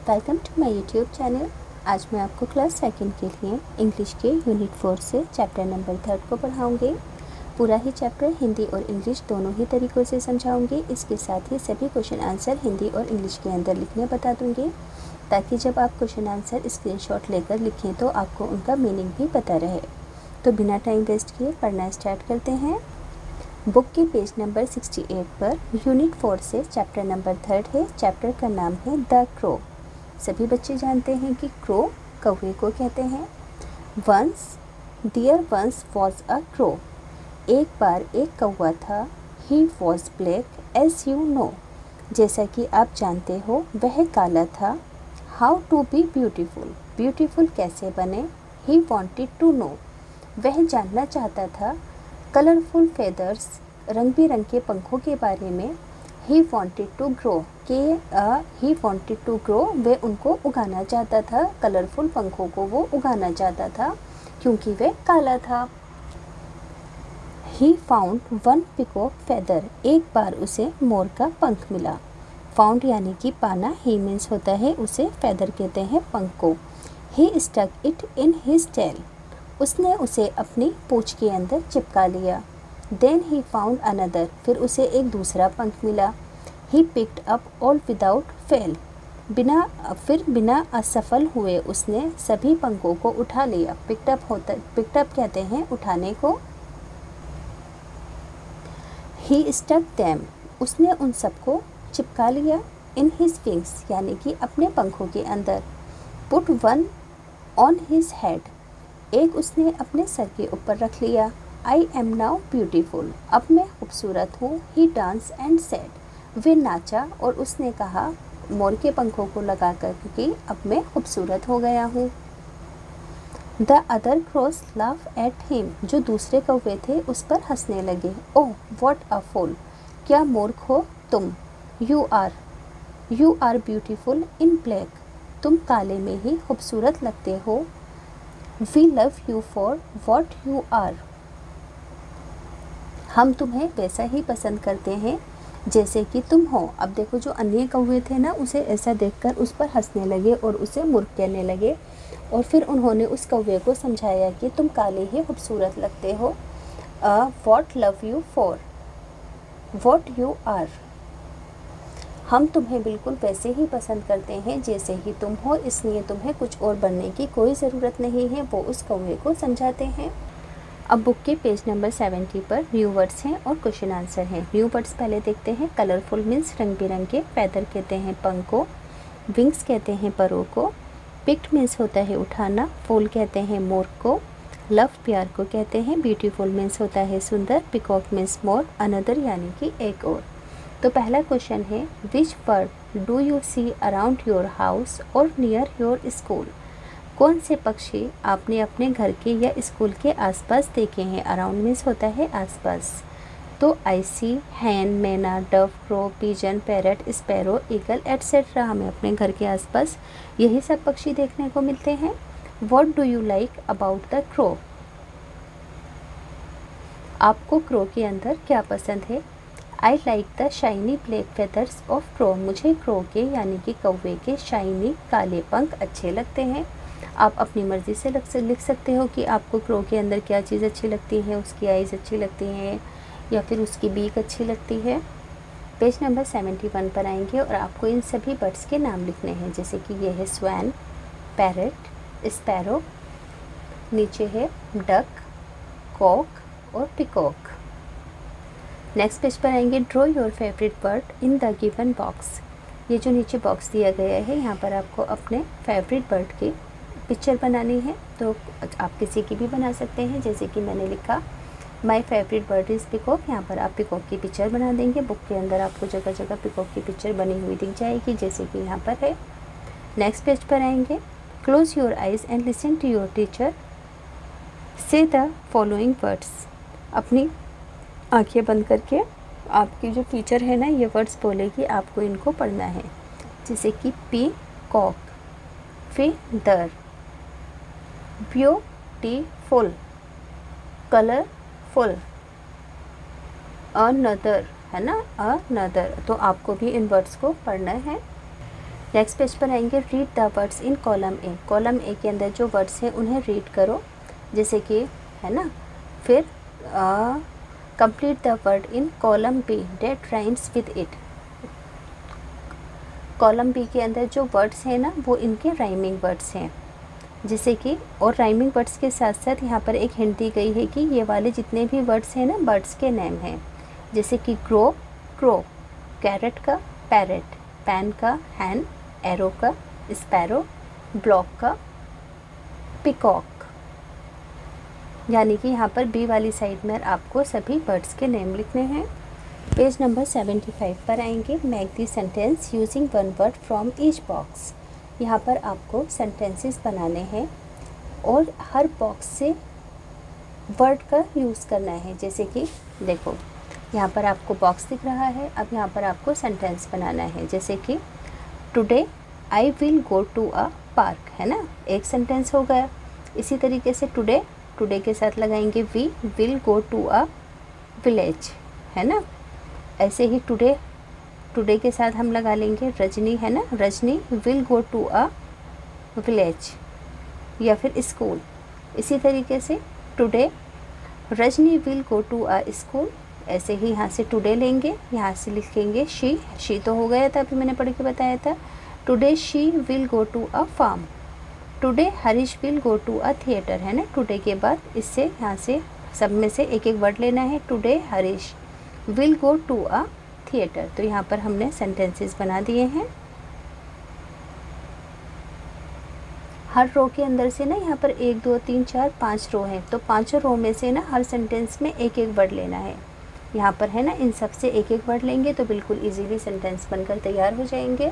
Welcome to my YouTube channel. आज मैं आपको क्लास सेकंड के लिए इंग्लिश के यूनिट 4 से चैप्टर नंबर 3 को पढ़ाऊँगी। पूरा ही चैप्टर हिंदी और इंग्लिश दोनों ही तरीक़ों से समझाऊँगी। इसके साथ ही सभी क्वेश्चन आंसर हिंदी और इंग्लिश के अंदर लिखने बता दूँगी, ताकि जब आप क्वेश्चन आंसर स्क्रीनशॉट लेकर लिखें तो आपको उनका मीनिंग भी पता रहे। तो बिना टाइम वेस्ट किए पढ़ना स्टार्ट करते हैं। बुक के पेज नंबर 68 पर यूनिट 4 से चैप्टर नंबर 3 है। चैप्टर का नाम है द क्रो। सभी बच्चे जानते हैं कि क्रो कौवे को कहते हैं। Once there once was a crow. एक बार एक कौवा था। He was black as you know. जैसा कि आप जानते हो वह काला था। How to be beautiful. Beautiful कैसे बने। He wanted to know. वह जानना चाहता था। कलरफुल फेदर्स रंग बिरंगे पंखों के बारे में। He wanted to grow he wanted to grow वे उनको उगाना चाहता था। कलरफुल पंखों को वो उगाना चाहता था क्योंकि वह काला था। He found one peacock feather. एक बार उसे मोर का पंख मिला। फाउंड यानी कि पाना। ही मीन्स होता है उसे, फेदर कहते हैं पंख को। He stuck it in his tail. उसने उसे अपनी पूंछ के अंदर चिपका लिया। Then he found another. फिर उसे एक दूसरा पंख मिला। He picked up all without fail. बिना असफल हुए उसने सभी पंखों को उठा लिया। पिक्ड अप कहते हैं उठाने को। He stuck them. उसने उन सबको चिपका लिया। इन हिज विंग्स यानी कि अपने पंखों के अंदर। Put one on his head. एक उसने अपने सर के ऊपर रख लिया। I am now beautiful. अब मैं खूबसूरत हूँ। ही डांस एंड सेड। वे नाचा और उसने कहा, मोर के पंखों को लगा कर कि अब मैं खूबसूरत हो गया हूँ। The other crows laugh at him. जो दूसरे कौवे थे उस पर हंसने लगे। Oh what a fool. क्या मूर्ख हो तुम। You are beautiful in black. तुम काले में ही खूबसूरत लगते हो। We love you for what you are. हम तुम्हें वैसा ही पसंद करते हैं जैसे कि तुम हो। अब देखो, जो अन्य कौवे थे ना, उसे ऐसा देखकर उस पर हंसने लगे और उसे मूर्ख कहने लगे। और फिर उन्होंने उस कौवे को समझाया कि तुम काले ही खूबसूरत लगते हो। What love you for what you are. हम तुम्हें बिल्कुल वैसे ही पसंद करते हैं जैसे ही तुम हो, इसलिए तुम्हें कुछ और बनने की कोई ज़रूरत नहीं है। वो उस कौवे को समझाते हैं। अब बुक के पेज नंबर 70 पर न्यू वर्ड्स हैं और क्वेश्चन आंसर हैं। न्यू वर्ड्स पहले देखते हैं। कलरफुल मीन्स रंग बिरंगे। फेदर कहते हैं पंख को। विंग्स कहते हैं परों को। पिक्ड मीन्स होता है उठाना। फूल कहते हैं मोर को। लव प्यार को कहते हैं। ब्यूटीफुल मीन्स होता है सुंदर। Peacock means more. अनदर यानी कि एक और। तो पहला क्वेश्चन है, which bird do you see around your house or near your school. कौन से पक्षी आपने अपने घर के या स्कूल के आसपास देखे हैं। अराउंड मीन्स होता है आसपास। तो आई सी हैन, मैना, Dove, crow, pigeon, parrot, sparrow, eagle etcetera. हमें अपने घर के आसपास यही सब पक्षी देखने को मिलते हैं। What do you like about the crow. आपको क्रो के अंदर क्या पसंद है। I like the shiny black feathers of crow. मुझे क्रो के यानी कि कौवे के शाइनी काले पंख अच्छे लगते हैं। आप अपनी मर्ज़ी से लिख सकते हो कि आपको क्रो के अंदर क्या चीज़ अच्छी लगती है। उसकी आइज़ अच्छी लगती हैं या फिर उसकी बीक अच्छी लगती है। पेज नंबर 71 पर आएंगे और आपको इन सभी बर्ड्स के नाम लिखने हैं। जैसे कि ये है स्वैन, पैरट, स्पैरो, नीचे है डक, कॉक और पिकॉक। नेक्स्ट पेज पर आएंगे। Draw your favourite bird in the given box. ये जो नीचे बॉक्स दिया गया है, यहाँ पर आपको अपने फेवरेट बर्ड की पिक्चर बनानी है। तो आप किसी की भी बना सकते हैं। जैसे कि मैंने लिखा my favourite bird is peacock. यहाँ पर आप पिकॉक की पिक्चर बना देंगे। बुक के अंदर आपको जगह जगह पिकॉक की पिक्चर बनी हुई दिख जाएगी, जैसे कि यहाँ पर है। नेक्स्ट पेज पर आएंगे। Close your eyes and listen to your teacher से द फॉलोइंग वर्ड्स। अपनी आंखें बंद करके आपकी जो टीचर है ना, ये वर्ड्स बोलेगी, आपको इनको पढ़ना है। जैसे कि peacock, feather, beautiful, colourful, another, है ना, अनदर। तो आपको भी इन वर्ड्स को पढ़ना है। नेक्स्ट पेज पर आएंगे, read the words in column A. Column A के अंदर जो वर्ड्स हैं उन्हें रीड करो, जैसे कि है ना। फिर complete the word in column B that rhymes with it. Column B के अंदर जो वर्ड्स हैं ना वो इनके राइमिंग वर्ड्स हैं, जैसे कि, और राइमिंग वर्ड्स के साथ साथ यहाँ पर एक हिंट दी गई है कि ये वाले जितने भी वर्ड्स हैं ना बर्ड्स के नेम हैं, जैसे कि ग्रो क्रो, कैरेट का पैरेट, पैन का हैन, एरो का स्पैरो, ब्लॉक का पिकॉक। यानी कि यहाँ पर बी वाली साइड में आपको सभी बर्ड्स के नेम लिखने हैं। पेज नंबर 75 पर आएंगे, make the sentence using one word from each box. यहाँ पर आपको सेंटेंसेस बनाने हैं और हर बॉक्स से वर्ड का यूज़ करना है। जैसे कि देखो यहाँ पर आपको बॉक्स दिख रहा है, अब यहाँ पर आपको सेंटेंस बनाना है, जैसे कि today I will go to a park, है ना, एक सेंटेंस हो गया। इसी तरीके से टुडे, टुडे के साथ लगाएंगे we will go to a village, है ना। ऐसे ही टुडे, टुडे के साथ हम लगा लेंगे रजनी, है ना, Rajni will go to a village या फिर स्कूल। इसी तरीके से today Rajni will go to a school. ऐसे ही यहाँ से टुडे लेंगे, यहाँ से लिखेंगे शी तो हो गया था, अभी मैंने पढ़ के बताया था। Today she will go to a farm. Today Harish will go to a theatre, है ना। टुडे के बाद इससे यहाँ से सब में से एक एक वर्ड लेना है। Today Harish will go to a theatre. तो यहाँ पर हमने सेंटेंसेस बना दिए हैं। हर रो के अंदर से ना यहाँ पर 1 2 3 4 5 रो है, तो 5 रो में से ना हर सेंटेंस में एक एक वर्ड लेना है। यहाँ पर है ना, इन सब से एक एक वर्ड लेंगे तो बिल्कुल इजीली सेंटेंस बनकर तैयार हो जाएंगे।